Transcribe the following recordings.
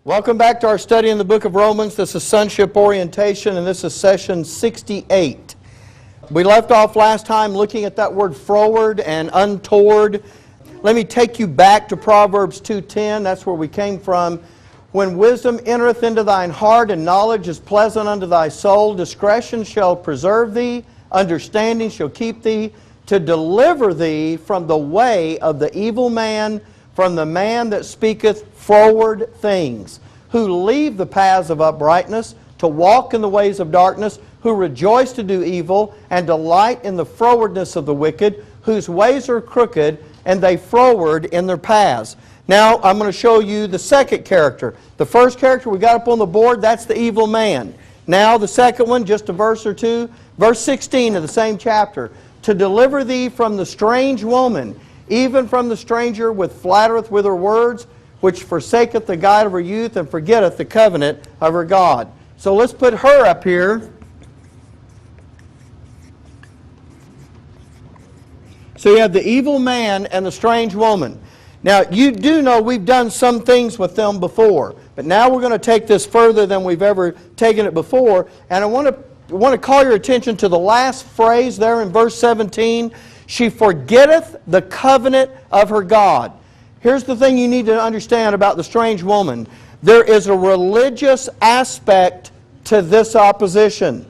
Welcome back to our study in the book of Romans. This is Sonship Orientation, and this is session 68. We left off last time looking at that word froward and untoward. Let me take you back to Proverbs 2:10. That's where we came from. When wisdom entereth into thine heart, and knowledge is pleasant unto thy soul, discretion shall preserve thee, understanding shall keep thee, to deliver thee from the way of the evil man, from the man that speaketh froward things, who leave the paths of uprightness, to walk in the ways of darkness, who rejoice to do evil, and delight in the frowardness of the wicked, whose ways are crooked, and they froward in their paths. Now, I'm going to show you the second character. The first character we got up on the board, that's the evil man. Now, the second one, just a verse or two, verse 16 of the same chapter. To deliver thee from the strange woman, even from the stranger which flattereth with her words, which forsaketh the guide of her youth, and forgetteth the covenant of her God. So let's put her up here. So you have the evil man and the strange woman. Now, you do know we've done some things with them before, but now we're going to take this further than we've ever taken it before. And I want to call your attention to the last phrase there in verse 17. She forgetteth the covenant of her God. Here's the thing you need to understand about the strange woman. There is a religious aspect to this opposition.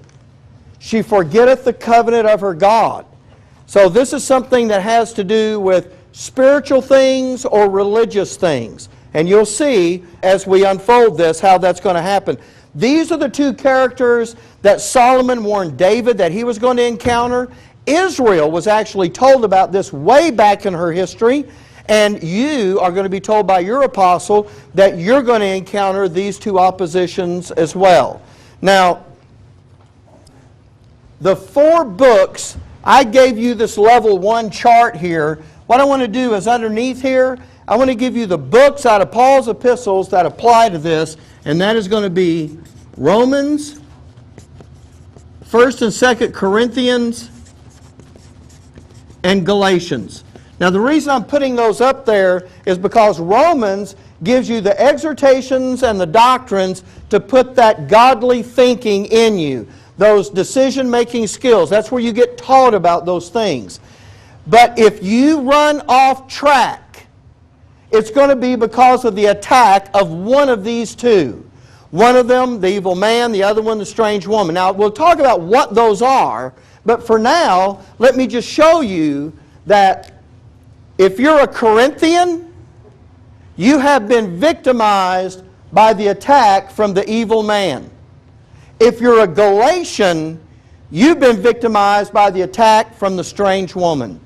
She forgetteth the covenant of her God. So this is something that has to do with spiritual things or religious things. And you'll see as we unfold this how that's going to happen. These are the two characters that Solomon warned David that he was going to encounter. Israel was actually told about this way back in her history, and you are going to be told by your apostle that you're going to encounter these two oppositions as well. Now, the 4 books, I gave you this level 1 chart here. What I want to do is underneath here, I want to give you the books out of Paul's epistles that apply to this, and that is going to be Romans, 1st and 2nd Corinthians, and Galatians. Now the reason I'm putting those up there is because Romans gives you the exhortations and the doctrines to put that godly thinking in you. Those decision-making skills. That's where you get taught about those things. But if you run off track, it's going to be because of the attack of one of these two. One of them, the evil man, the other one, the strange woman. Now we'll talk about what those are, but for now, let me just show you that if you're a Corinthian, you have been victimized by the attack from the evil man. If you're a Galatian, you've been victimized by the attack from the strange woman.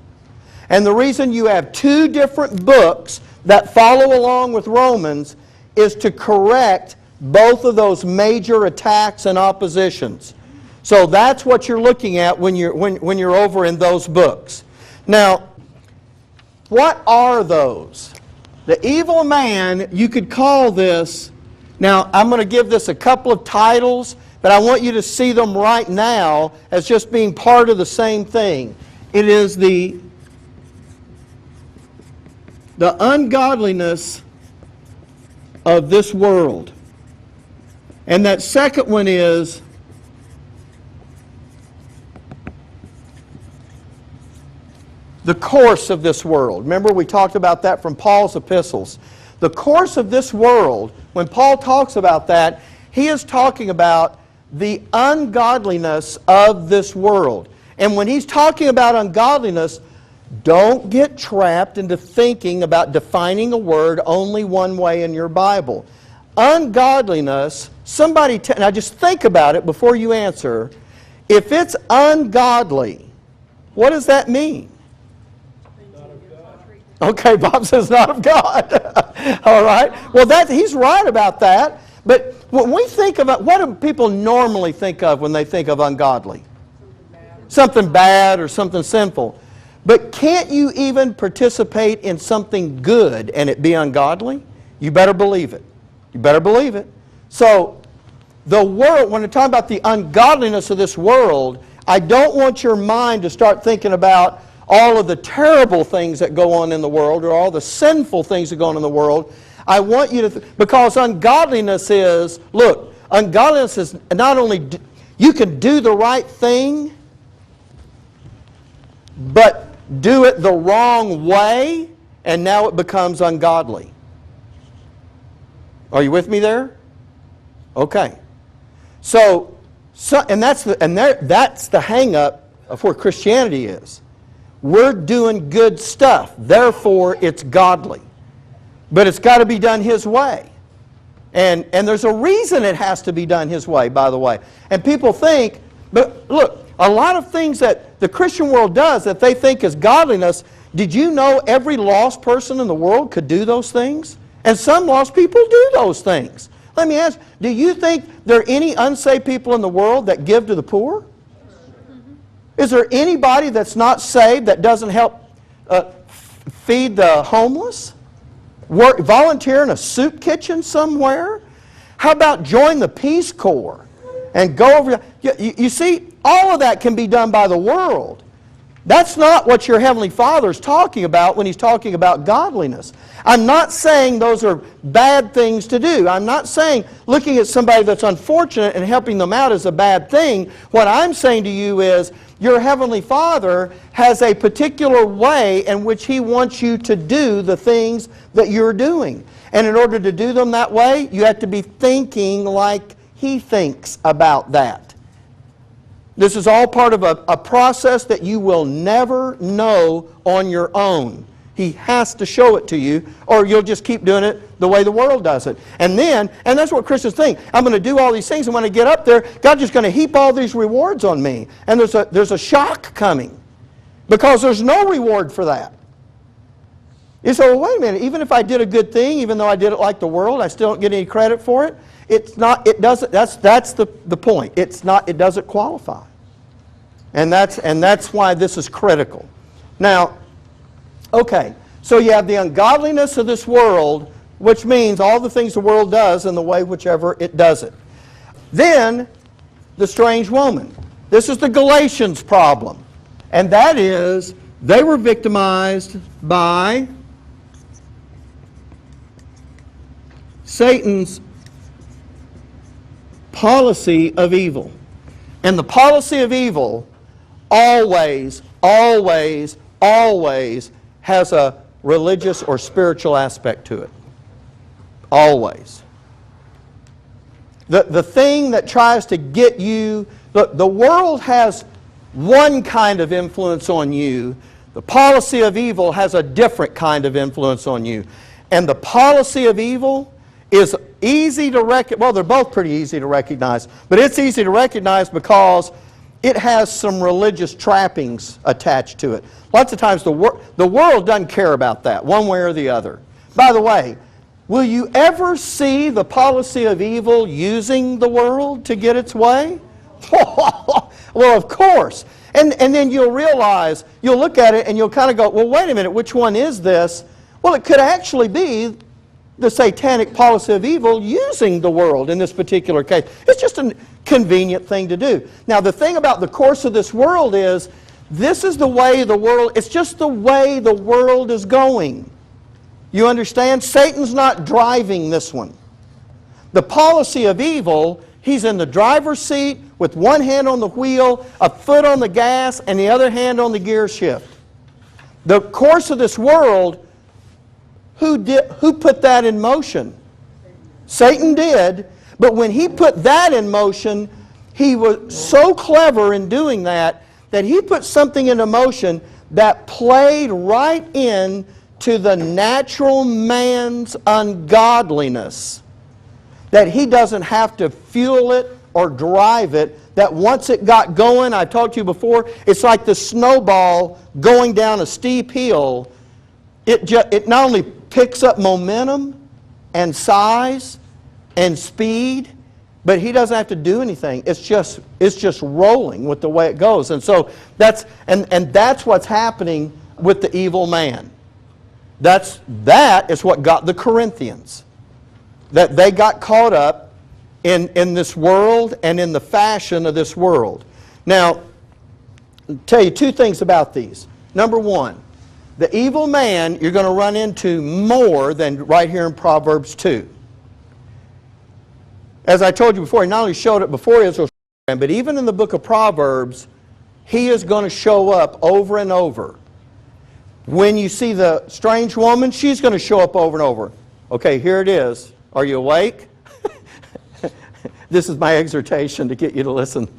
And the reason you have 2 different books that follow along with Romans is to correct both of those major attacks and oppositions. So that's what you're looking at when you're over in those books. Now, what are those? The evil man, you could call this, now I'm going to give this a couple of titles, but I want you to see them right now as just being part of the same thing. It is the ungodliness of this world. And that second one is the course of this world. Remember, we talked about that from Paul's epistles. The course of this world, when Paul talks about that, he is talking about the ungodliness of this world. And when he's talking about ungodliness, don't get trapped into thinking about defining a word only one way in your Bible. Ungodliness, now just think about it before you answer. If it's ungodly, what does that mean? Okay, Bob says not of God. All right. Well, he's right about that. But when we think about, what do people normally think of when they think of ungodly? Something bad or something sinful. But can't you even participate in something good and it be ungodly? You better believe it. You better believe it. So, the world, when we're talking about the ungodliness of this world, I don't want your mind to start thinking about all of the terrible things that go on in the world or all the sinful things that go on in the world. I want you to, because ungodliness is, look, ungodliness is not only, you can do the right thing, but do it the wrong way, and now it becomes ungodly. Are you with me there? Okay. So and that's the hang-up of where Christianity is. We're doing good stuff, therefore it's godly. But it's got to be done His way. And there's a reason it has to be done His way, by the way. And people think, but look, a lot of things that the Christian world does that they think is godliness, did you know every lost person in the world could do those things? And some lost people do those things. Let me ask, do you think there are any unsaved people in the world that give to the poor? Is there anybody that's not saved that doesn't help feed the homeless? Volunteer in a soup kitchen somewhere? How about join the Peace Corps and go over? You see, all of that can be done by the world. That's not what your Heavenly Father is talking about when He's talking about godliness. I'm not saying those are bad things to do. I'm not saying looking at somebody that's unfortunate and helping them out is a bad thing. What I'm saying to you is your Heavenly Father has a particular way in which He wants you to do the things that you're doing. And in order to do them that way, you have to be thinking like He thinks about that. This is all part of a process that you will never know on your own. He has to show it to you, or you'll just keep doing it the way the world does it. And that's what Christians think. I'm going to do all these things, and when I get up there, God's just going to heap all these rewards on me. And there's a shock coming, because there's no reward for that. You say, well, wait a minute, even if I did a good thing, even though I did it like the world, I still don't get any credit for it? It's not, it doesn't, that's the point. It's not, it doesn't qualify. And that's why this is critical. Now, okay, so you have the ungodliness of this world, which means all the things the world does in the way whichever it does it. Then, the strange woman. This is the Galatians problem. And that is, they were victimized by Satan's policy of evil. And the policy of evil always, always, always has a religious or spiritual aspect to it. Always. The thing that tries to get you, the world has one kind of influence on you. The policy of evil has a different kind of influence on you. And the policy of evil is easy to recognize. Well, they're both pretty easy to recognize. But it's easy to recognize because it has some religious trappings attached to it. Lots of times the world doesn't care about that, one way or the other. By the way, will you ever see the policy of evil using the world to get its way? Well, of course. And then you'll realize, you'll look at it and you'll kind of go, well, wait a minute, which one is this? Well, it could actually be the satanic policy of evil using the world in this particular case. It's just a convenient thing to do. Now, the thing about the course of this world is, this is the way the world, it's just the way the world is going. You understand? Satan's not driving this one. The policy of evil, he's in the driver's seat with one hand on the wheel, a foot on the gas, and the other hand on the gear shift. The course of this world, who put that in motion? Satan did, but when he put that in motion, he was so clever in doing that he put something into motion that played right in to the natural man's ungodliness. That he doesn't have to fuel it or drive it. That once it got going, I talked to you before, it's like the snowball going down a steep hill. It not only picks up momentum and size and speed, but he doesn't have to do anything. It's just rolling with the way it goes. And so that's what's happening with the evil man. That is what got the Corinthians. That they got caught up in this world and in the fashion of this world. Now, I'll tell you two things about these. Number one, The evil man you're going to run into more than right here in Proverbs 2. As I told you before, he not only showed it before Israel, but even in the book of Proverbs, he is going to show up over and over. When you see the strange woman, she's going to show up over and over. Okay, here it is. Are you awake? This is my exhortation to get you to listen.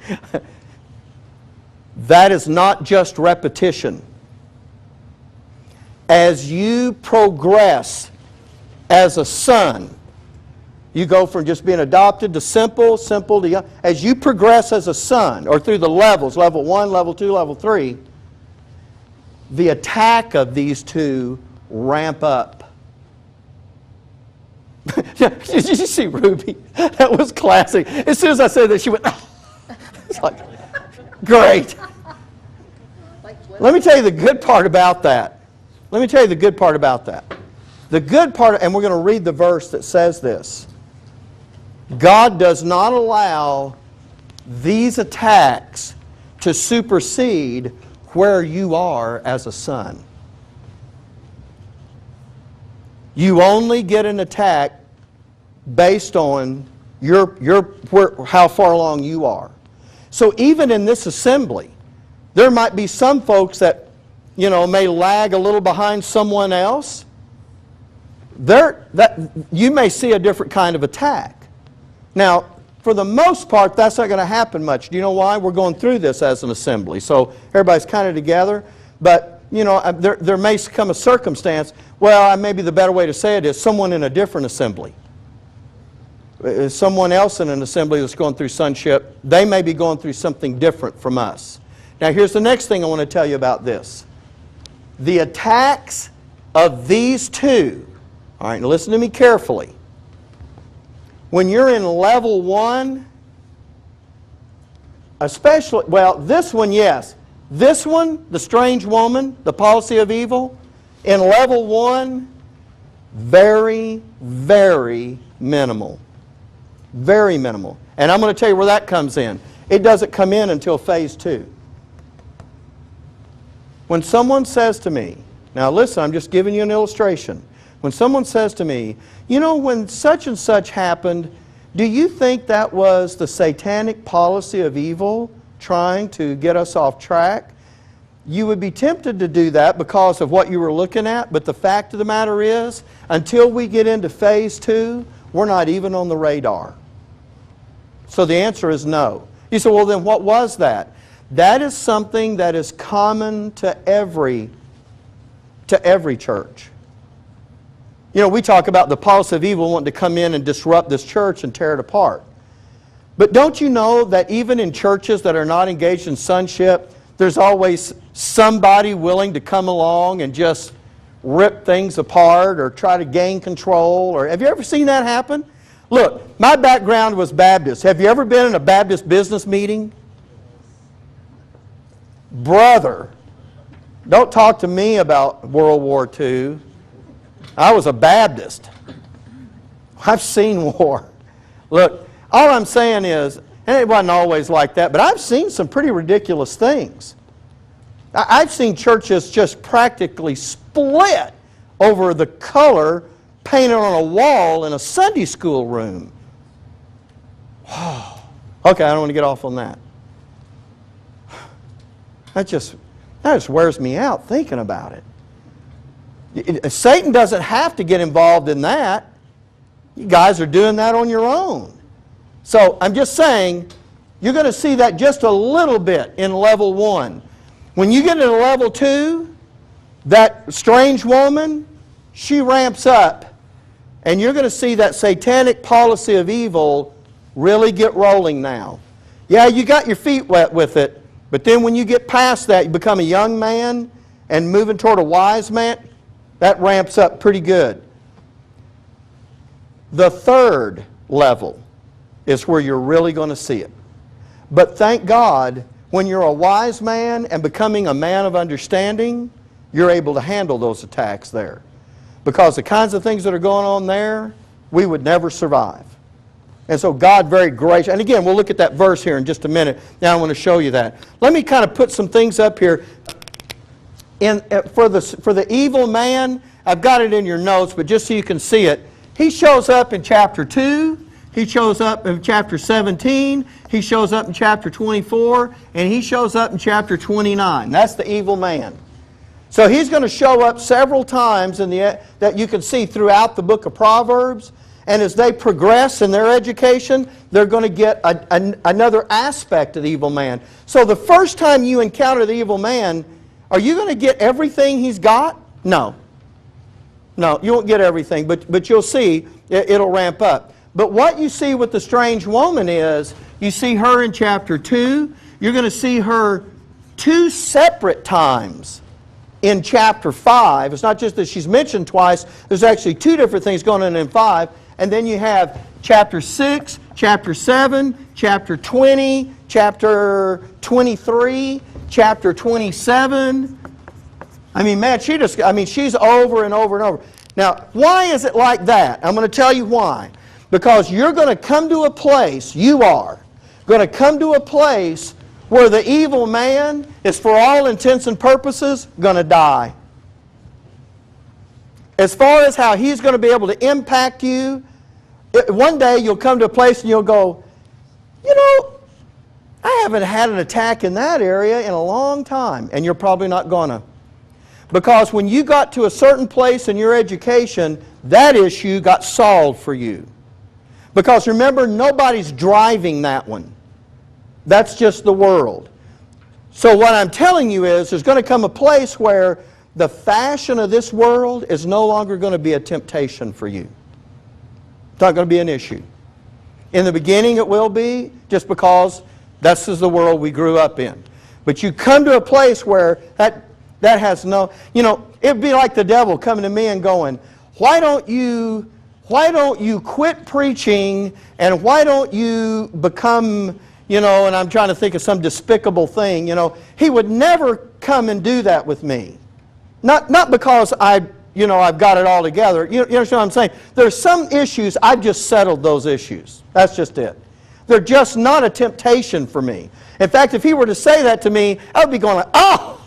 That is not just repetition. As you progress as a son, you go from just being adopted to simple to young. As you progress as a son, or through the levels, level 1, level 2, level 3, the attack of these two ramp up. Did you see Ruby? That was classic. As soon as I said that, she went, it's like, great. Let me tell you the good part about that. The good part, and we're going to read the verse that says this. God does not allow these attacks to supersede where you are as a son. You only get an attack based on how far along you are. So even in this assembly, there might be some folks that, may lag a little behind someone else. You may see a different kind of attack. Now, for the most part, that's not going to happen much. Do you know why? We're going through this as an assembly. So everybody's kind of together. But, there may come a circumstance, maybe the better way to say it is someone in a different assembly. Someone else in an assembly that's going through sonship, they may be going through something different from us. Now, here's the next thing I want to tell you about this. The attacks of these two, all right, now listen to me carefully. When you're in level 1, especially, this one, yes. This one, the strange woman, the policy of evil, in level 1, very, very minimal. Very minimal. And I'm going to tell you where that comes in. It doesn't come in until phase 2. When someone says to me, now listen, I'm just giving you an illustration. When someone says to me, when such and such happened, do you think that was the satanic policy of evil trying to get us off track? You would be tempted to do that because of what you were looking at, but the fact of the matter is, until we get into phase 2, we're not even on the radar. So the answer is no. You say, well then what was that? That is something that is common to every church. We talk about the policy of evil wanting to come in and disrupt this church and tear it apart. But don't you know that even in churches that are not engaged in sonship, there's always somebody willing to come along and just rip things apart or try to gain control? Or have you ever seen that happen? Look, my background was Baptist. Have you ever been in a Baptist business meeting? Brother, don't talk to me about World War II. I was a Baptist. I've seen war. Look, all I'm saying is, and it wasn't always like that, but I've seen some pretty ridiculous things. I've seen churches just practically split over the color painted on a wall in a Sunday school room. Okay, I don't want to get off on that. That just wears me out thinking about it. Satan doesn't have to get involved in that. You guys are doing that on your own. So I'm just saying, you're going to see that just a little bit in level 1. When you get into level 2, that strange woman, she ramps up. And you're going to see that satanic policy of evil really get rolling now. Yeah, you got your feet wet with it, but then when you get past that, you become a young man and moving toward a wise man, that ramps up pretty good. The third level is where you're really going to see it. But thank God, when you're a wise man and becoming a man of understanding, you're able to handle those attacks there. Because the kinds of things that are going on there, we would never survive. And so God very gracious, and again, we'll look at that verse here in just a minute. Now I want to show you that. Let me kind of put some things up here. for the evil man, I've got it in your notes, but just so you can see it, he shows up in chapter 2, he shows up in chapter 17, he shows up in chapter 24, and he shows up in chapter 29. That's the evil man. So he's going to show up several times that you can see throughout the book of Proverbs. And as they progress in their education, they're going to get another aspect of the evil man. So the first time you encounter the evil man, are you going to get everything he's got? No. No, you won't get everything, but you'll see it'll ramp up. But what you see with the strange woman is, you see her in chapter 2. You're going to see her 2 separate times in chapter 5. It's not just that she's mentioned twice. There's actually 2 different things going on in 5. And then you have chapter 6, chapter 7, chapter 20, chapter 23, chapter 27. I mean, man, she's over and over and over. Now, why is it like that? I'm going to tell you why. Because you're going to come to a place, you are going to come to a place where the evil man is, for all intents and purposes, going to die. As far as how he's going to be able to impact you, one day you'll come to a place and you'll go, you know, I haven't had an attack in that area in a long time. And you're probably not going to. Because when you got to a certain place in your education, that issue got solved for you. Because remember, nobody's driving that one. That's just the world. So what I'm telling you is, there's going to come a place where the fashion of this world is no longer going to be a temptation for you. It's not going to be an issue. In the beginning it will be, just because this is the world we grew up in. But you come to a place where that has no, you know, it'd be like the devil coming to me and going, why don't you quit preaching, and why don't you become, you know, and I'm trying to think of some despicable thing, you know. He would never come and do that with me. Not because I've got it all together. You understand what I'm saying? There's some issues, I've just settled those issues. That's just it. They're just not a temptation for me. In fact, if he were to say that to me, I would be going like, oh!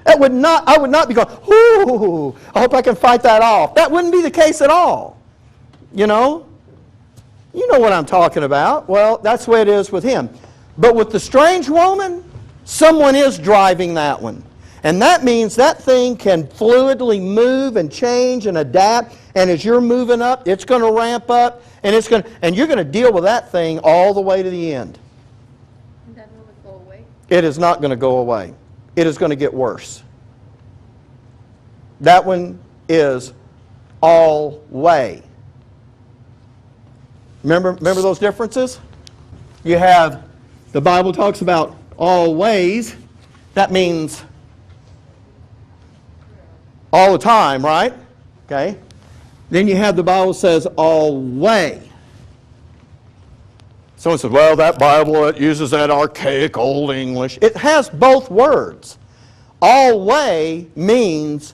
I would not be going, ooh, I hope I can fight that off. That wouldn't be the case at all. You know? You know what I'm talking about. Well, that's the way it is with him. But with the strange woman, someone is driving that one. And that means that thing can fluidly move and change and adapt. And as you're moving up, it's going to ramp up. And you're going to deal with that thing all the way to the end. And then will it go away? It is not going to go away. It is going to get worse. That one is all way. Remember those differences? You have, the Bible talks about all ways. That means all the time, right? Okay. Then you have the Bible says all way. Someone says, well, that Bible, it uses that archaic old English. It has both words. All way means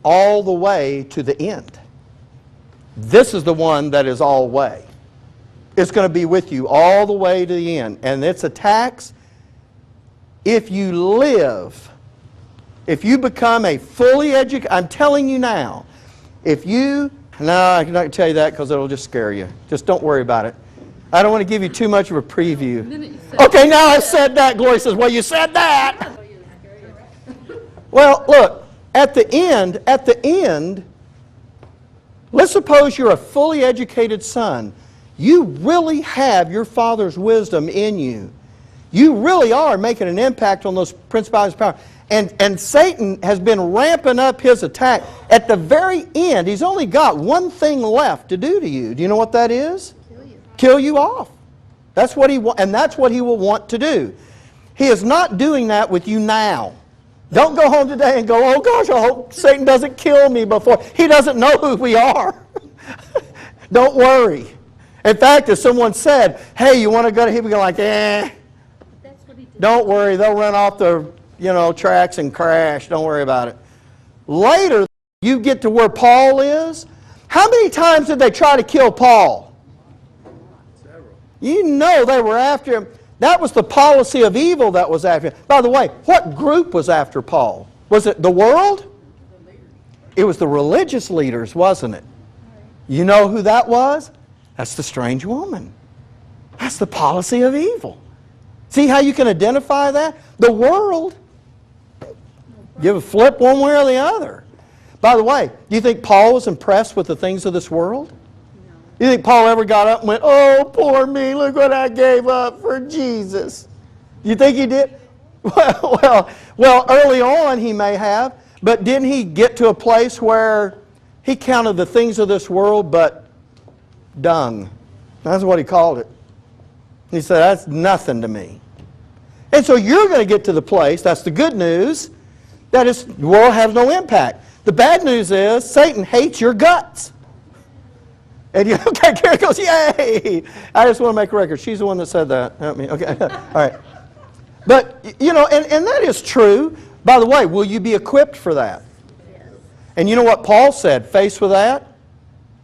all the way to the end. This is the one that is all way. It's going to be with you all the way to the end. And its attacks, if you become a fully educated, I'm telling you now, no, I'm not going to tell you that because it'll just scare you. Just don't worry about it. I don't want to give you too much of a preview. Okay, now I said that. Glory says, well, you said that. Well, look, at the end, let's suppose you're a fully educated son. You really have your Father's wisdom in you. You really are making an impact on those principalities and powers. And Satan has been ramping up his attack. At the very end, he's only got one thing left to do to you. Do you know what that is? Kill you off. That's what and that's what he will want to do. He is not doing that with you now. Don't go home today and go, oh gosh, I hope Satan doesn't kill me before. He doesn't know who we are. Don't worry. In fact, if someone said, hey, you want to go to him, he'd be like, That's what he did. Don't worry, they'll run off the tracks and crash. Don't worry about it. Later, you get to where Paul is. How many times did they try to kill Paul? You know they were after him. That was the policy of evil that was after him. By the way, what group was after Paul? Was it the world? It was the religious leaders, wasn't it? You know who that was? That's the strange woman. That's the policy of evil. See how you can identify that? The world. Give a flip one way or the other. By the way, do you think Paul was impressed with the things of this world? You think Paul ever got up and went, oh, poor me, look what I gave up for Jesus? You think he did? Well, early on he may have, but didn't he get to a place where he counted the things of this world but dung? That's what he called it. He said, that's nothing to me. And so you're going to get to the place, that's the good news, that the world has no impact. The bad news is Satan hates your guts. And you, okay, Karen goes, yay! I just want to make a record. She's the one that said that, not me. Okay, all right. But, you know, and that is true. By the way, will you be equipped for that? Yes. And you know what Paul said, faced with that?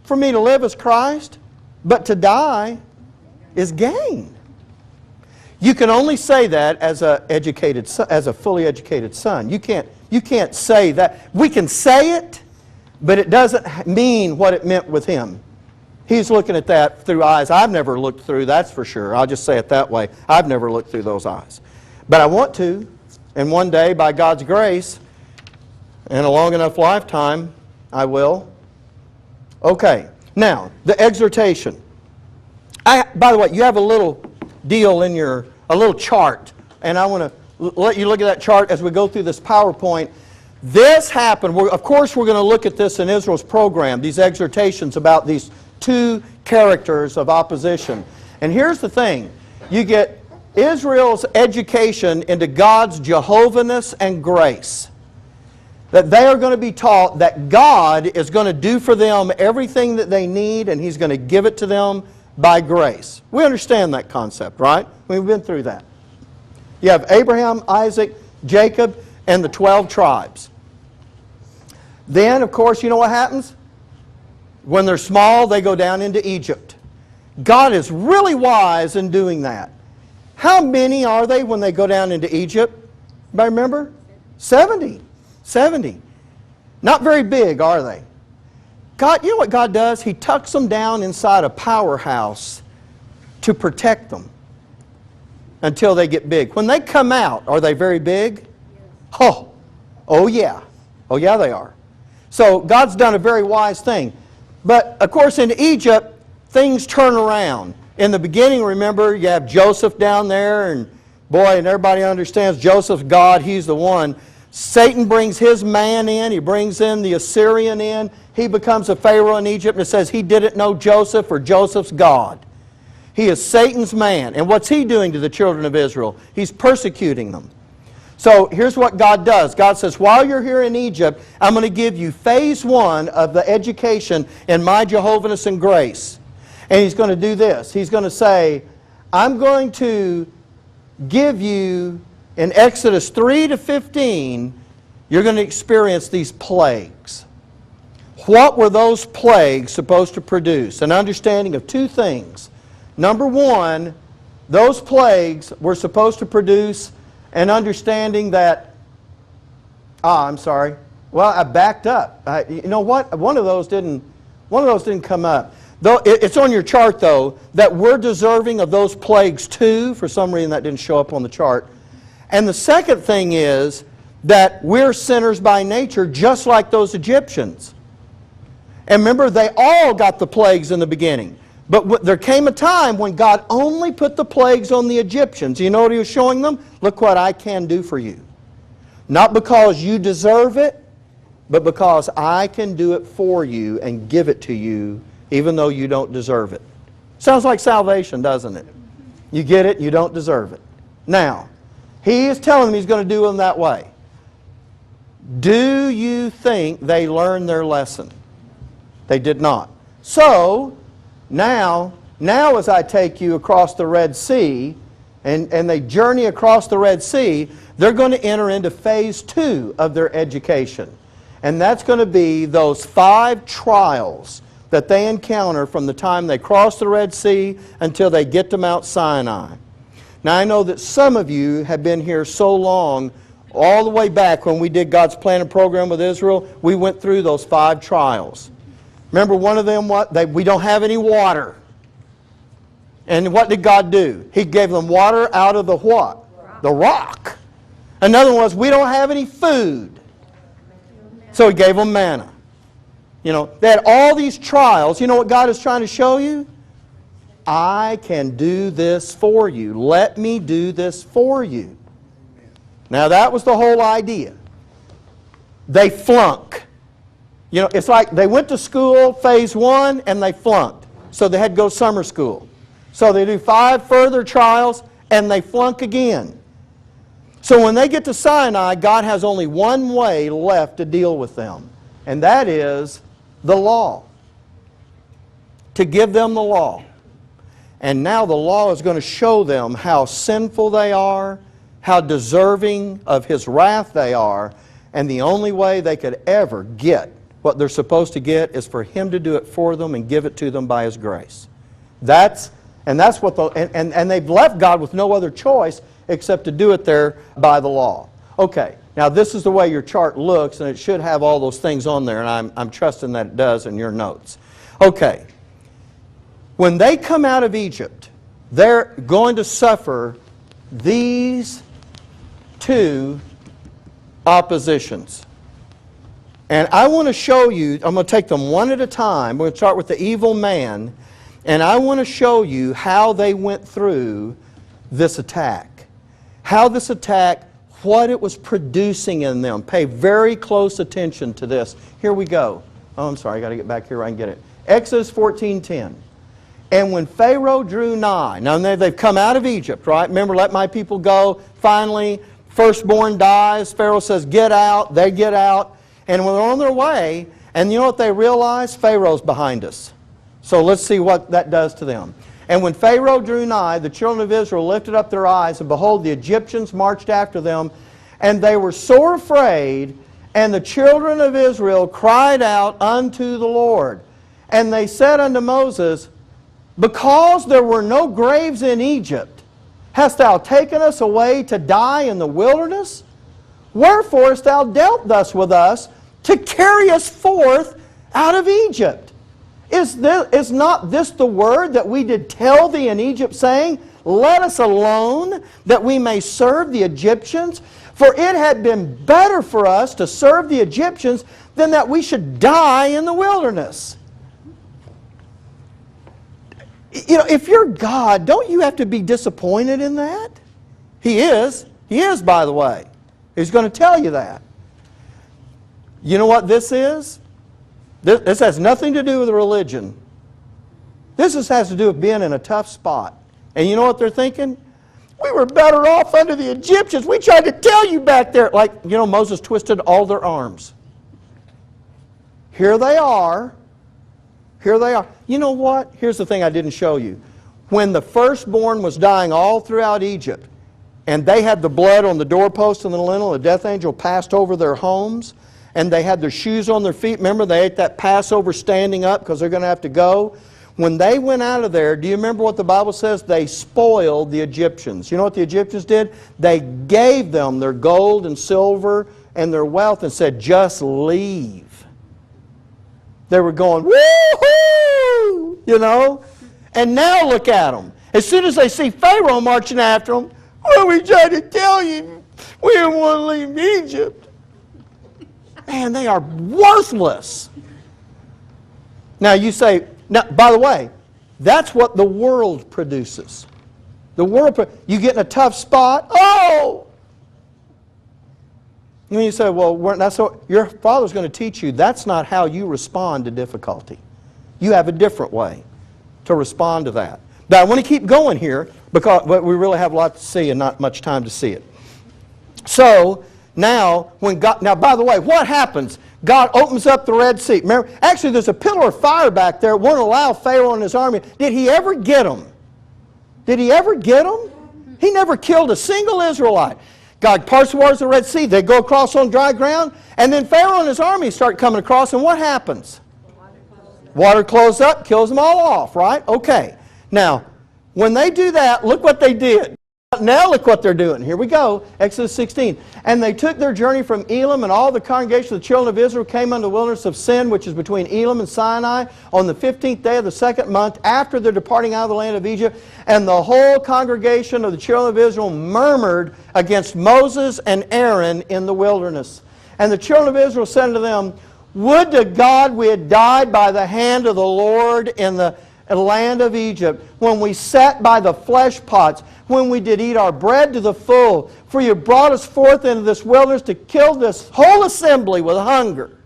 For me to live is Christ, but to die is gain. You can only say that as a fully educated son. You can't say that. We can say it, but it doesn't mean what it meant with him. He's looking at that through eyes I've never looked through, that's for sure. I'll just say it that way. I've never looked through those eyes. But I want to, and one day, by God's grace, in a long enough lifetime, I will. Okay, now, the exhortation. By the way, you have a little deal in a little chart, and I want to let you look at that chart as we go through this PowerPoint. This happened, of course we're going to look at this in Israel's program, these exhortations about these two characters of opposition. And here's the thing, you get Israel's education into God's Jehovahness and grace. That they are going to be taught that God is going to do for them everything that they need and He's going to give it to them by grace. We understand that concept, right? We've been through that. You have Abraham, Isaac, Jacob, and the 12 tribes. Then, of course, you know what happens? When they're small, they go down into Egypt. God is really wise in doing that. How many are they when they go down into Egypt? Anybody remember? 70. 70. Not very big, are they? God, you know what God does? He tucks them down inside a powerhouse to protect them until they get big. When they come out, are they very big? Oh yeah. Oh yeah, they are. So God's done a very wise thing. But, of course, in Egypt, things turn around. In the beginning, remember, you have Joseph down there, and boy, and everybody understands Joseph's God, he's the one. Satan brings his man in, he brings in the Assyrian in, he becomes a Pharaoh in Egypt, and it says he didn't know Joseph or Joseph's God. He is Satan's man. And what's he doing to the children of Israel? He's persecuting them. So here's what God does. God says, while you're here in Egypt, I'm going to give you phase one of the education in my Jehovahness and grace. And He's going to do this. He's going to say, I'm going to give you, in Exodus 3 to 15, you're going to experience these plagues. What were those plagues supposed to produce? An understanding of two things. Number one, those plagues were supposed to produce an understanding that, I'm sorry. Well, I backed up. You know what? One of those didn't come up. Though it's on your chart, though, that we're deserving of those plagues too. For some reason, that didn't show up on the chart. And the second thing is that we're sinners by nature, just like those Egyptians. And remember, they all got the plagues in the beginning. But there came a time when God only put the plagues on the Egyptians. You know what He was showing them? Look what I can do for you. Not because you deserve it, but because I can do it for you and give it to you, even though you don't deserve it. Sounds like salvation, doesn't it? You get it, you don't deserve it. Now, He is telling them He's going to do them that way. Do you think they learned their lesson? They did not. So, now as I take you across the Red Sea, and they journey across the Red Sea, they're going to enter into phase 2 of their education. And that's going to be those 5 trials that they encounter from the time they cross the Red Sea until they get to Mount Sinai. Now I know that some of you have been here so long, all the way back when we did God's plan and program with Israel, we went through those 5 trials. Remember one of them, we don't have any water. And what did God do? He gave them water out of the what? The rock. Another one was, we don't have any food. So He gave them manna. You know, they had all these trials. You know what God is trying to show you? I can do this for you. Let me do this for you. Now that was the whole idea. They flunk. You know, it's like they went to school, phase 1, and they flunked. So they had to go to summer school. So they do 5 further trials, and they flunk again. So when they get to Sinai, God has only one way left to deal with them. And that is the law. To give them the law. And now the law is going to show them how sinful they are, how deserving of His wrath they are, and the only way they could ever get what they're supposed to get is for Him to do it for them and give it to them by His grace. That's what they've left God with no other choice except to do it there by the law. Okay, now this is the way your chart looks, and it should have all those things on there, and I'm trusting that it does in your notes. Okay, when they come out of Egypt, they're going to suffer these 2 oppositions. And I want to show you, I'm going to take them one at a time. We're going to start with the evil man, and I want to show you how they went through this attack. How this attack, what it was producing in them. Pay very close attention to this. Here we go. Oh, I'm sorry, I got to get back here where I can get it. Exodus 14:10. And when Pharaoh drew nigh, now they've come out of Egypt, right? Remember, let my people go. Finally, firstborn dies. Pharaoh says, get out. They get out. And when they're on their way, and you know what they realize? Pharaoh's behind us. So let's see what that does to them. And when Pharaoh drew nigh, the children of Israel lifted up their eyes, and behold, the Egyptians marched after them, and they were sore afraid, and the children of Israel cried out unto the Lord. And they said unto Moses, because there were no graves in Egypt, hast thou taken us away to die in the wilderness? Wherefore hast thou dealt thus with us, to carry us forth out of Egypt? Is not this the word that we did tell thee in Egypt, saying, let us alone, that we may serve the Egyptians? For it had been better for us to serve the Egyptians than that we should die in the wilderness. You know, if you're God, don't you have to be disappointed in that? He is. He is, by the way. He's going to tell you that. You know what this is? This has nothing to do with religion. This just has to do with being in a tough spot. And you know what they're thinking? We were better off under the Egyptians. We tried to tell you back there. Like, you know, Moses twisted all their arms. Here they are. Here they are. You know what? Here's the thing I didn't show you. When the firstborn was dying all throughout Egypt, and they had the blood on the doorpost and the lintel, the death angel passed over their homes, and they had their shoes on their feet. Remember, they ate that Passover standing up because they're going to have to go. When they went out of there, do you remember what the Bible says? They spoiled the Egyptians. You know what the Egyptians did? They gave them their gold and silver and their wealth and said, just leave. They were going, woo-hoo! You know? And now look at them. As soon as they see Pharaoh marching after them, well, we tried to tell you, we didn't want to leave Egypt. Man, they are worthless. Now you say, now, by the way, that's what the world produces. The world, you get in a tough spot, oh! And you say, well, that's what, your Father's going to teach you. That's not how you respond to difficulty. You have a different way to respond to that. But I want to keep going here because we really have a lot to see and not much time to see it. So now, now by the way, what happens? God opens up the Red Sea. Remember, actually, there's a pillar of fire back there. It won't allow Pharaoh and his army. Did he ever get them? Did he ever get them? He never killed a single Israelite. God parts the waters of the Red Sea. They go across on dry ground. And then Pharaoh and his army start coming across. And what happens? Water closes up, kills them all off, right? Okay. Now, when they do that, look what they did. Now look what they're doing. Here we go. Exodus 16. And they took their journey from Elim, and all the congregation of the children of Israel came unto the wilderness of Sin, which is between Elim and Sinai, on the 15th day of the second month, after their departing out of the land of Egypt. And the whole congregation of the children of Israel murmured against Moses and Aaron in the wilderness. And the children of Israel said unto them, Would to God we had died by the hand of the Lord in the land of Egypt, when we sat by the flesh pots, when we did eat our bread to the full. For you brought us forth into this wilderness to kill this whole assembly with hunger.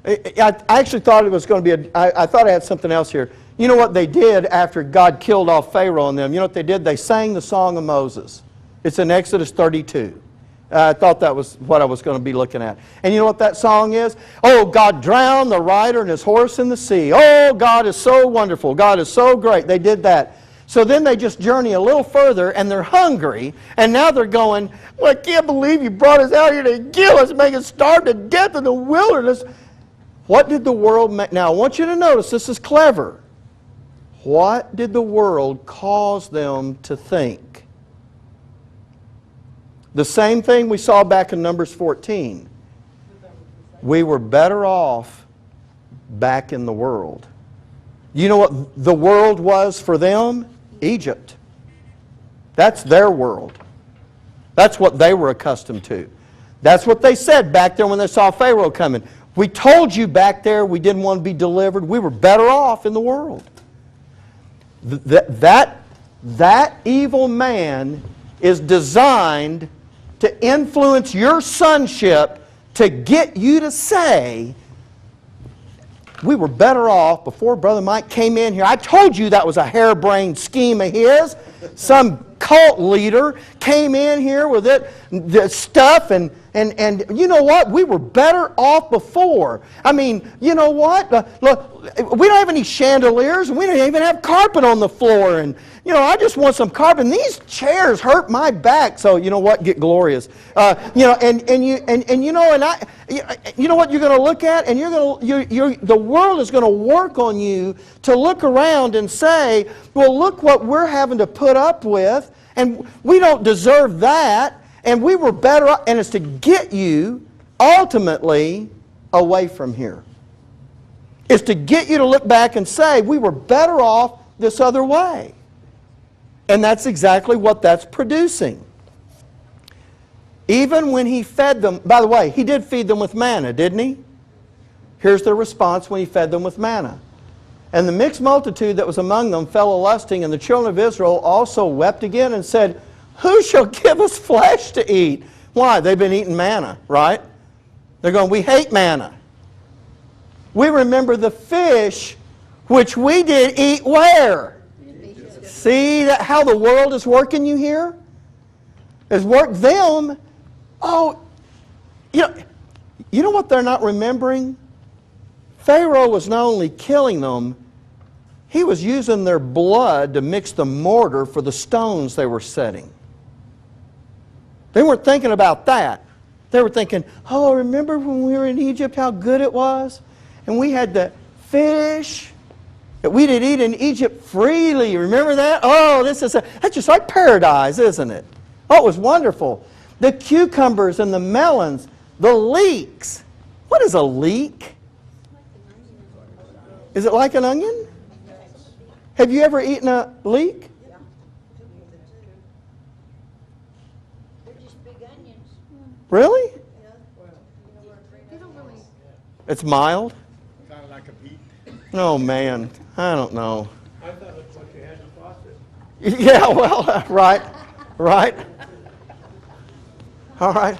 I actually thought it was going to be I thought I had something else here. You know what they did after God killed off Pharaoh and them? You know what they did? They sang the song of Moses. It's in Exodus 32. I thought that was what I was going to be looking at. And you know what that song is? Oh, God drowned the rider and his horse in the sea. Oh, God is so wonderful. God is so great. They did that. So then they just journey a little further, and they're hungry, and now they're going, well, I can't believe you brought us out here to kill us, make us starve to death in the wilderness. What did the world make? Now, I want you to notice, this is clever. What did the world cause them to think? The same thing we saw back in Numbers 14. We were better off back in the world. You know what the world was for them? Egypt. That's their world. That's what they were accustomed to. That's what they said back there when they saw Pharaoh coming. We told you back there we didn't want to be delivered. We were better off in the world. That evil man is designed to influence your sonship to get you to say, we were better off before Brother Mike came in here. I told you that was a harebrained scheme of his. Some cult leader came in here with the stuff, and you know what? We were better off before. I mean, you know what? Look, we don't have any chandeliers, and we don't even have carpet on the floor, and you know, I just want some carpet. And these chairs hurt my back, so you know what? Get glorious. You know, you know what you're going to look at, and the world is going to work on you to look around and say, well, look what we're having to put up with, and we don't deserve that, and we were better off, and it's to get you ultimately away from here. It's to get you to look back and say, we were better off this other way. And that's exactly what that's producing. Even when he fed them, by the way, he did feed them with manna, didn't he? Here's their response when he fed them with manna. And the mixed multitude that was among them fell a-lusting, and the children of Israel also wept again and said, who shall give us flesh to eat? Why? They've been eating manna, right? They're going, we hate manna. We remember the fish which we did eat where? See how the world is working you here? It's worked them. Oh, you know what they're not remembering? Pharaoh was not only killing them, he was using their blood to mix the mortar for the stones they were setting. They weren't thinking about that. They were thinking, oh, remember when we were in Egypt, how good it was? And we had the fish that we did eat in Egypt freely. Remember that? Oh, that's just like paradise, isn't it? Oh, it was wonderful. The cucumbers and the melons, the leeks. What is a leek? Is it like an onion? Have you ever eaten a leek? They're just big onions. Really? They don't really. It's mild? Kind of like a beet. Oh, man. I don't know. I thought that's what you had in the faucet. Yeah, well, right. All right.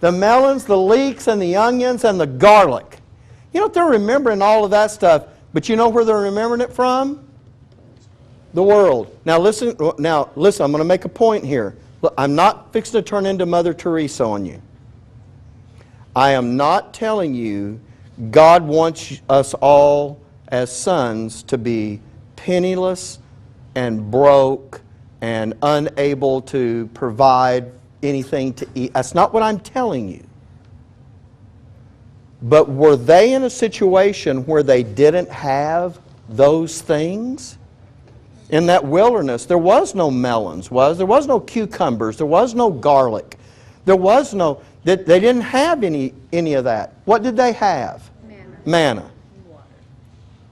The melons, the leeks, and the onions, and the garlic. You know what? They're remembering all of that stuff, but you know where they're remembering it from? The world. Now listen, I'm going to make a point here. Look, I'm not fixing to turn into Mother Teresa on you. I am not telling you God wants us all as sons to be penniless and broke and unable to provide anything to eat. That's not what I'm telling you. But were they in a situation where they didn't have those things? In that wilderness, there was no melons, there was no cucumbers, there was no garlic. There was no, they didn't have any of that. What did they have? Manna.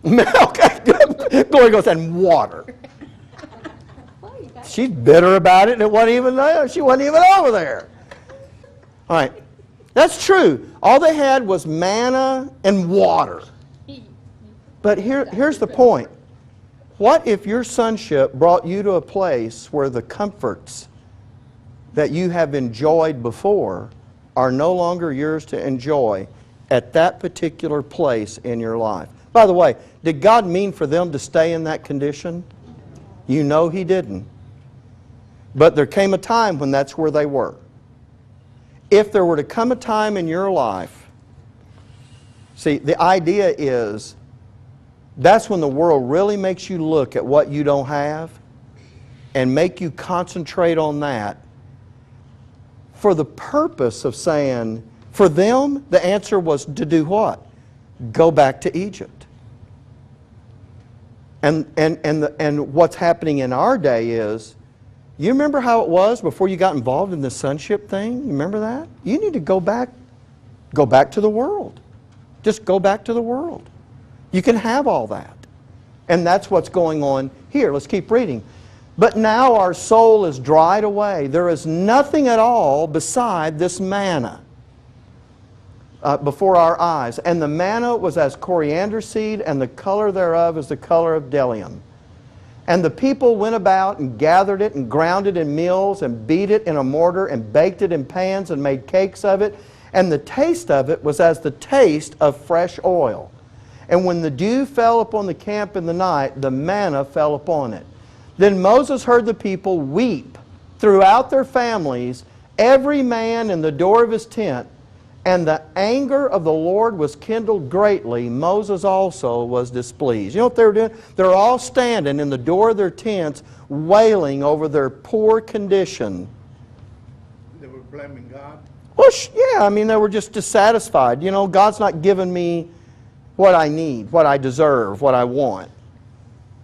Manna. Okay, good. Glory goes, and water. She's bitter about it, and it wasn't even there. She wasn't even over there. All right. That's true. All they had was manna and water. But here's the point. What if your sonship brought you to a place where the comforts that you have enjoyed before are no longer yours to enjoy at that particular place in your life? By the way, did God mean for them to stay in that condition? You know He didn't. But there came a time when that's where they were. If there were to come a time in your life, see, the idea is that's when the world really makes you look at what you don't have and make you concentrate on that for the purpose of saying, for them, the answer was to do what? Go back to Egypt. And what's happening in our day is, you remember how it was before you got involved in the sonship thing? You remember that? You need to go back to the world. Just go back to the world. You can have all that. And that's what's going on here. Let's keep reading. But now our soul is dried away. There is nothing at all beside this manna before our eyes. And the manna was as coriander seed, and the color thereof is the color of bdellium. And the people went about and gathered it and ground it in mills and beat it in a mortar and baked it in pans and made cakes of it. And the taste of it was as the taste of fresh oil. And when the dew fell upon the camp in the night, the manna fell upon it. Then Moses heard the people weep throughout their families, every man in the door of his tent. And the anger of the Lord was kindled greatly. Moses also was displeased. You know what they were doing? They're all standing in the door of their tents, wailing over their poor condition. They were blaming God. Well, yeah, I mean, they were just dissatisfied. You know, God's not giving me what I need, what I deserve, what I want.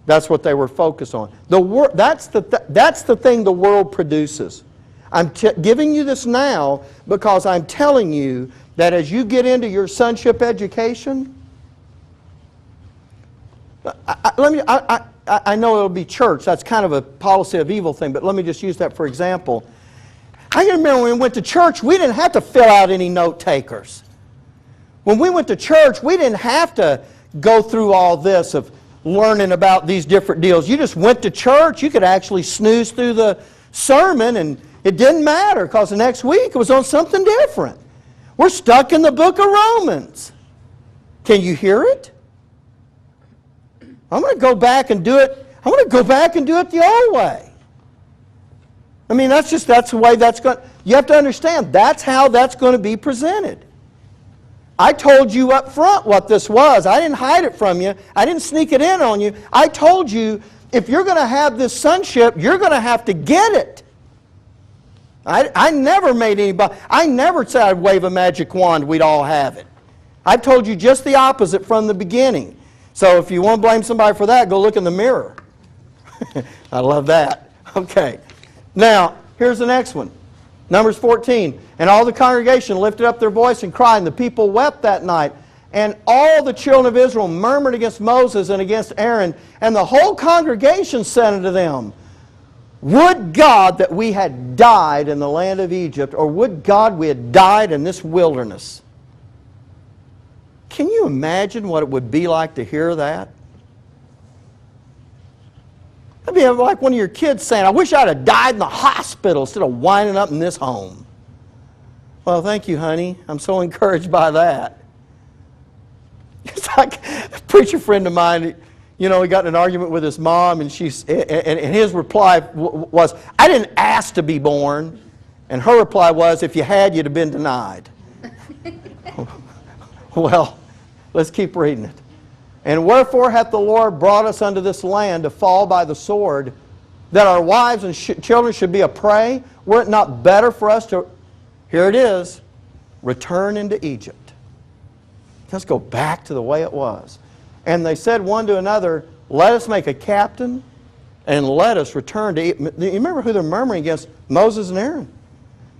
That's what they were focused on. That's the thing the world produces. I'm giving you this now because I'm telling you that as you get into your sonship education, I know it'll be church. That's kind of a policy of evil thing, but let me just use that for example. I can remember when we went to church, we didn't have to fill out any note takers. When we went to church, we didn't have to go through all this of learning about these different deals. You just went to church. You could actually snooze through the sermon and it didn't matter because the next week it was on something different. We're stuck in the book of Romans. Can you hear it? I'm going to go back and do it. I'm going to go back and do it the old way. I mean, that's the way that's going. You have to understand that's how that's going to be presented. I told you up front what this was. I didn't hide it from you. I didn't sneak it in on you. I told you if you're going to have this sonship, you're going to have to get it. I never made anybody, I never said I'd wave a magic wand, we'd all have it. I told you just the opposite from the beginning. So if you want to blame somebody for that, go look in the mirror. I love that. Okay. Now, here's the next one. Numbers 14. And all the congregation lifted up their voice and cried, and the people wept that night. And all the children of Israel murmured against Moses and against Aaron. And the whole congregation said unto them, would God that we had died in the land of Egypt, or would God we had died in this wilderness? Can you imagine what it would be like to hear that? That'd be like one of your kids saying, I wish I'd have died in the hospital instead of winding up in this home. Well, thank you, honey. I'm so encouraged by that. It's like a preacher friend of mine, you know, he got in an argument with his mom, and his reply was, I didn't ask to be born. And her reply was, if you had, you'd have been denied. Well, let's keep reading it. And wherefore hath the Lord brought us unto this land to fall by the sword, that our wives and children should be a prey? Were it not better for us to, here it is, return into Egypt? Let's go back to the way it was. And they said one to another, let us make a captain and let us return to Egypt. You remember who they're murmuring against? Moses and Aaron.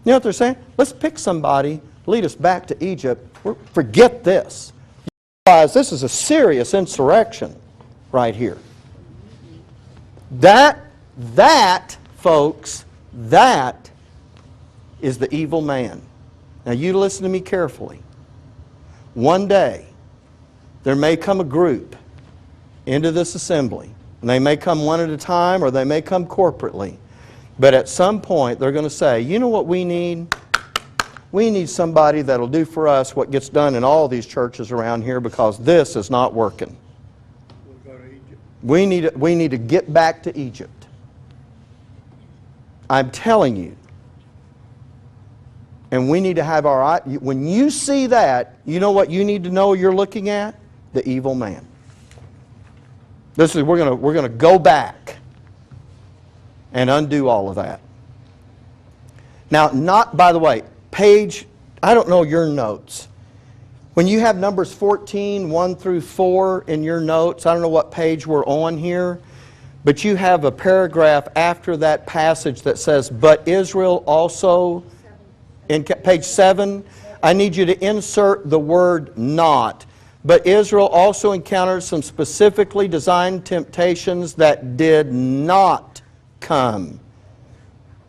You know what they're saying? Let's pick somebody, lead us back to Egypt. Forget this. You realize this is a serious insurrection right here. That, folks, that is the evil man. Now you listen to me carefully. One day, there may come a group into this assembly. And they may come one at a time or they may come corporately. But at some point, they're going to say, you know what we need? We need somebody that'll do for us what gets done in all these churches around here because this is not working. We'll go to Egypt. We need to get back to Egypt. I'm telling you. And we need to have our eye. When you see that, you know what you need to know you're looking at? The evil man. We're going to go back and undo all of that. Now, by the way, I don't know your notes. When you have Numbers 14, 1 through 4 in your notes, I don't know what page we're on here, but you have a paragraph after that passage that says, but Israel also, in page 7, I need you to insert the word not. But Israel also encountered some specifically designed temptations that did not come.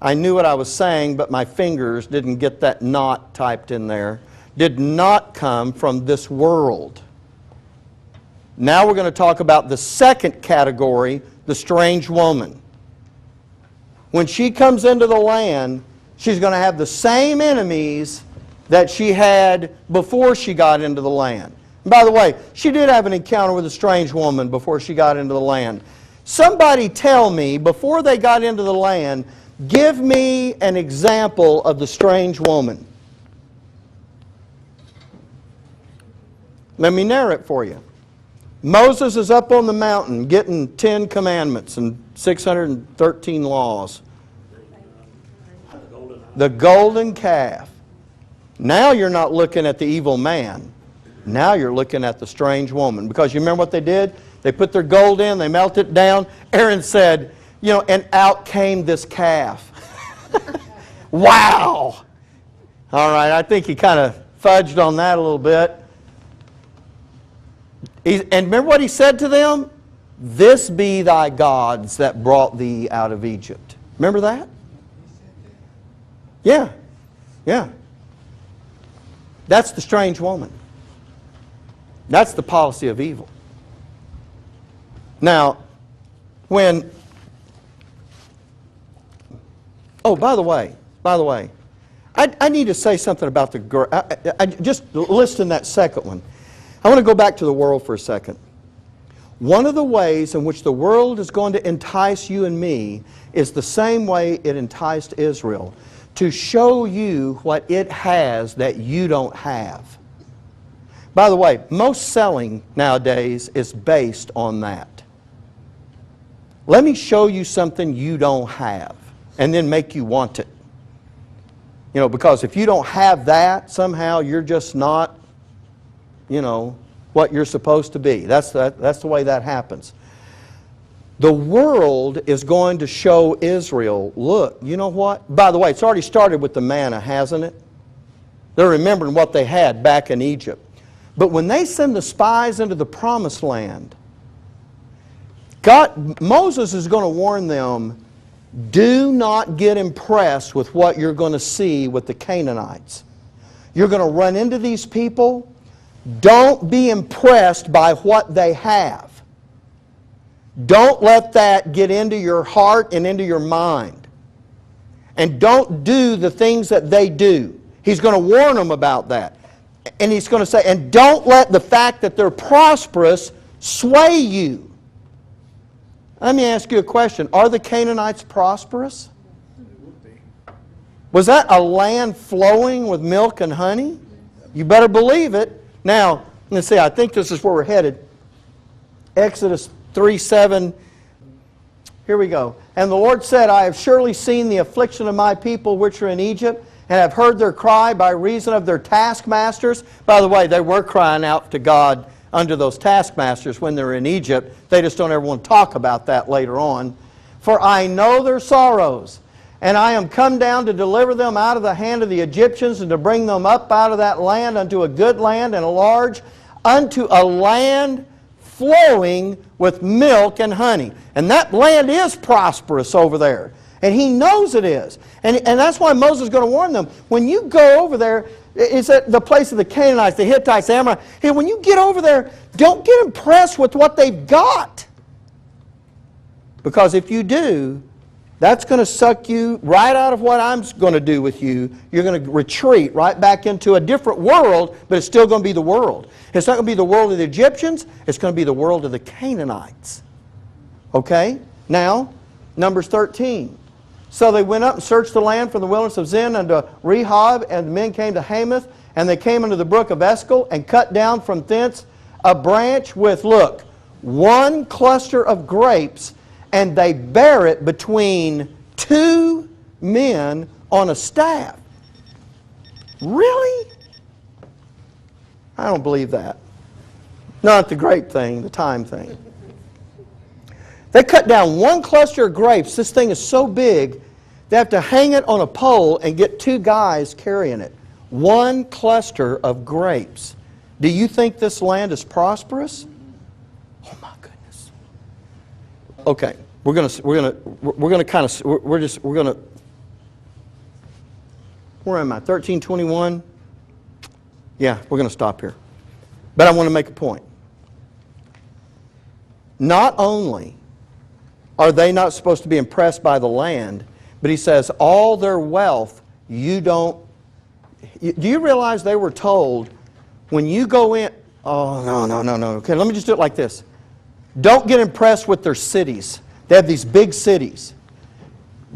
I knew what I was saying, but my fingers didn't get that not typed in there. Did not come from this world. Now we're going to talk about the second category, the strange woman. When she comes into the land, she's going to have the same enemies that she had before she got into the land. And by the way, she did have an encounter with a strange woman before she got into the land. Somebody tell me, before they got into the land, give me an example of the strange woman. Let me narrate for you. Moses is up on the mountain getting 10 commandments and 613 laws. The golden calf. Now you're not looking at the evil man. Now you're looking at the strange woman. Because you remember what they did? They put their gold in, they melted it down. Aaron said, and out came this calf. Wow! All right, I think he kind of fudged on that a little bit. And remember what he said to them? This be thy gods that brought thee out of Egypt. Remember that? Yeah. That's the strange woman. That's the policy of evil. Now, by the way, I need to say something about the girl. Just listen that second one. I want to go back to the world for a second. One of the ways in which the world is going to entice you and me is the same way it enticed Israel, to show you what it has that you don't have. By the way, most selling nowadays is based on that. Let me show you something you don't have, and then make you want it. Because if you don't have that, somehow you're just not, what you're supposed to be. That's the way that happens. The world is going to show Israel, look, you know what? By the way, it's already started with the manna, hasn't it? They're remembering what they had back in Egypt. But when they send the spies into the promised land, Moses is going to warn them, do not get impressed with what you're going to see with the Canaanites. You're going to run into these people. Don't be impressed by what they have. Don't let that get into your heart and into your mind. And don't do the things that they do. He's going to warn them about that. And he's going to say, and don't let the fact that they're prosperous sway you. Let me ask you a question. Are the Canaanites prosperous? Was that a land flowing with milk and honey? You better believe it. Now, let's see, I think this is where we're headed. Exodus 3:7. Here we go. And the Lord said, I have surely seen the affliction of my people which are in Egypt, and have heard their cry by reason of their taskmasters. By the way, they were crying out to God under those taskmasters when they were in Egypt. They just don't ever want to talk about that later on. For I know their sorrows, and I am come down to deliver them out of the hand of the Egyptians, and to bring them up out of that land unto a good land and a large, unto a land flowing with milk and honey. And that land is prosperous over there. And he knows it is. And that's why Moses is going to warn them. When you go over there, it's at the place of the Canaanites, the Hittites, the Amorites. Hey, when you get over there, don't get impressed with what they've got. Because if you do, that's going to suck you right out of what I'm going to do with you. You're going to retreat right back into a different world, but it's still going to be the world. It's not going to be the world of the Egyptians. It's going to be the world of the Canaanites. Okay? Now, Numbers 13. So they went up and searched the land from the wilderness of Zin unto Rehob, and the men came to Hamath, and they came unto the brook of Escol, and cut down from thence a branch with, look, one cluster of grapes, and they bear it between two men on a staff. Really? I don't believe that. Not the grape thing, the time thing. They cut down one cluster of grapes. This thing is so big, they have to hang it on a pole and get two guys carrying it. One cluster of grapes. Do you think this land is prosperous? Oh my goodness. Okay, we're gonna where am I? 13:21. Yeah, we're gonna stop here. But I want to make a point. Not only are they not supposed to be impressed by the land, but he says all their wealth you don't. Do you realize they were told when you go in? Oh no. Okay, let me just do it like this. Don't get impressed with their cities. They have these big cities.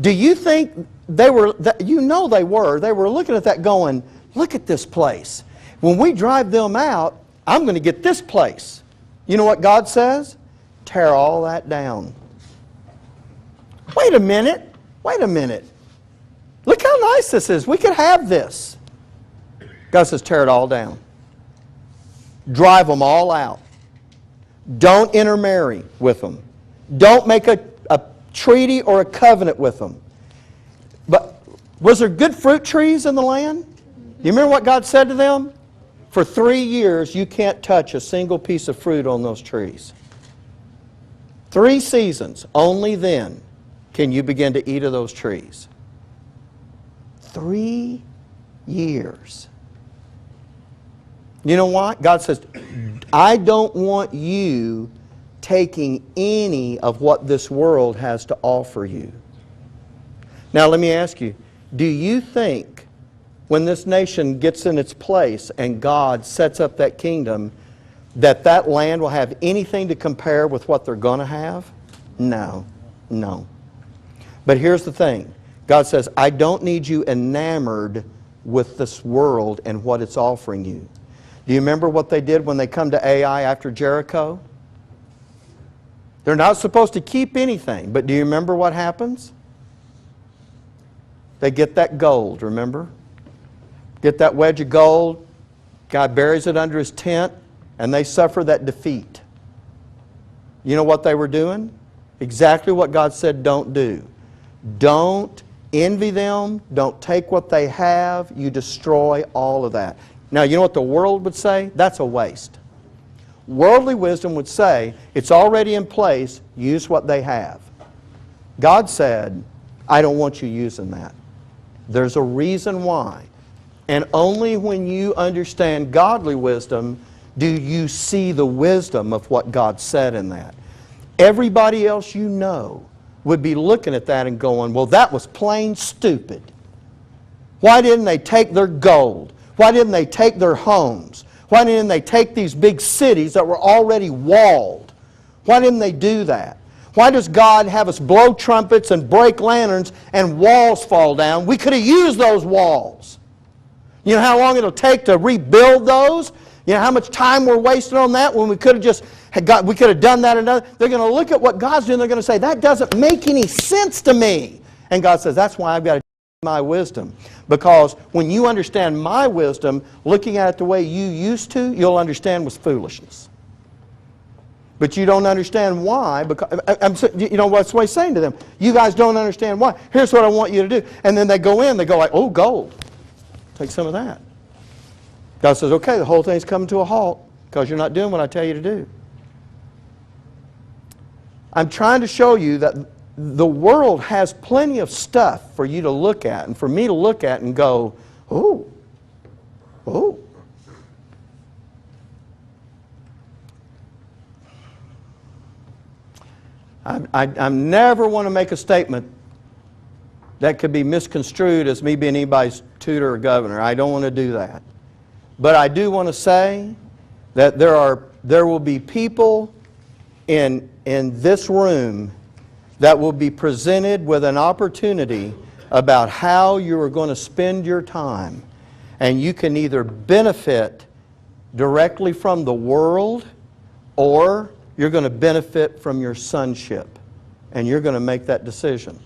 Do you think they were, you know they were looking at that going, look at this place. When we drive them out, I'm going to get this place. You know what God says? Tear all that down. Wait a minute. Look how nice this is. We could have this. God says tear it all down. Drive them all out. Don't intermarry with them. Don't make a treaty or a covenant with them. But was there good fruit trees in the land? You remember what God said to them? For 3 years you can't touch a single piece of fruit on those trees. 3 seasons, only then can you begin to eat of those trees. 3 years. You know what? God says, I don't want you taking any of what this world has to offer you. Now let me ask you, do you think when this nation gets in its place and God sets up that kingdom, that that land will have anything to compare with what they're going to have? No. But here's the thing. God says, I don't need you enamored with this world and what it's offering you. Do you remember what they did when they come to Ai after Jericho? They're not supposed to keep anything, but do you remember what happens? They get that gold, remember? Get that wedge of gold, God buries it under his tent, and they suffer that defeat. You know what they were doing? Exactly what God said don't do. Don't envy them, don't take what they have, you destroy all of that. Now, you know what the world would say? That's a waste. Worldly wisdom would say, it's already in place, use what they have. God said, I don't want you using that. There's a reason why. And only when you understand godly wisdom do you see the wisdom of what God said in that. Everybody else you know would be looking at that and going, well, that was plain stupid. Why didn't they take their gold? Why didn't they take their homes? Why didn't they take these big cities that were already walled? Why didn't they do that? Why does God have us blow trumpets and break lanterns and walls fall down? We could have used those walls. You know how long it'll take to rebuild those? You know how much time we're wasting on that when we could have just we could have done that another. They're going to look at what God's doing. They're going to say, that doesn't make any sense to me. And God says, that's why I've got to my wisdom. Because when you understand my wisdom, looking at it the way you used to, you'll understand was foolishness. But you don't understand why. Because you know what's what he's saying to them. You guys don't understand why. Here's what I want you to do. And then they go in. They go like, oh, gold. Take some of that. God says, okay, the whole thing's coming to a halt because you're not doing what I tell you to do. I'm trying to show you that the world has plenty of stuff for you to look at and for me to look at and go, oh, oh. I never want to make a statement that could be misconstrued as me being anybody's tutor or governor. I don't want to do that. But I do want to say that there will be people in this room that will be presented with an opportunity about how you are going to spend your time. And you can either benefit directly from the world, or you're going to benefit from your sonship. And you're going to make that decision.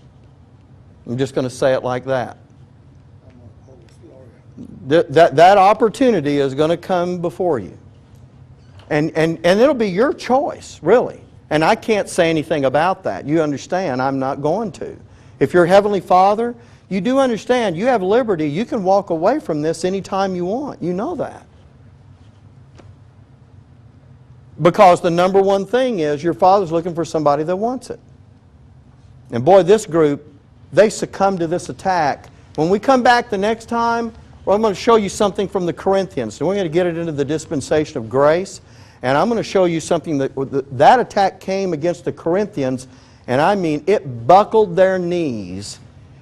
I'm just going to say it like that. That opportunity is going to come before you. And it'll be your choice, really. And I can't say anything about that. You understand, I'm not going to. If you're Heavenly Father, you do understand, you have liberty. You can walk away from this anytime you want. You know that. Because the number one thing is your Father's looking for somebody that wants it. And boy, this group, they succumbed to this attack. When we come back the next time, well, I'm going to show you something from the Corinthians. So we're going to get it into the dispensation of grace. And I'm going to show you something that attack came against the Corinthians. And I mean, it buckled their knees.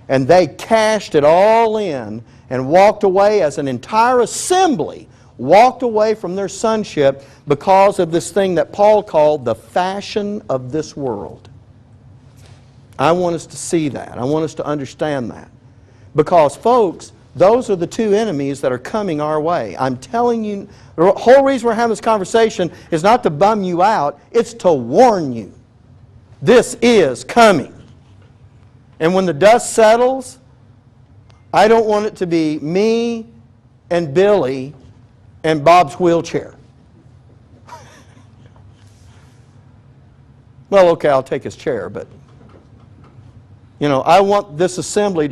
And they cashed it all in and walked away as an entire assembly. Walked away from their sonship because of this thing that Paul called the fashion of this world. I want us to see that. I want us to understand that. Because, folks, those are the two enemies that are coming our way. I'm telling you, the whole reason we're having this conversation is not to bum you out, it's to warn you. This is coming. And when the dust settles, I don't want it to be me and Billy and Bob's wheelchair. Well, okay, I'll take his chair, but, you know, I want this assembly to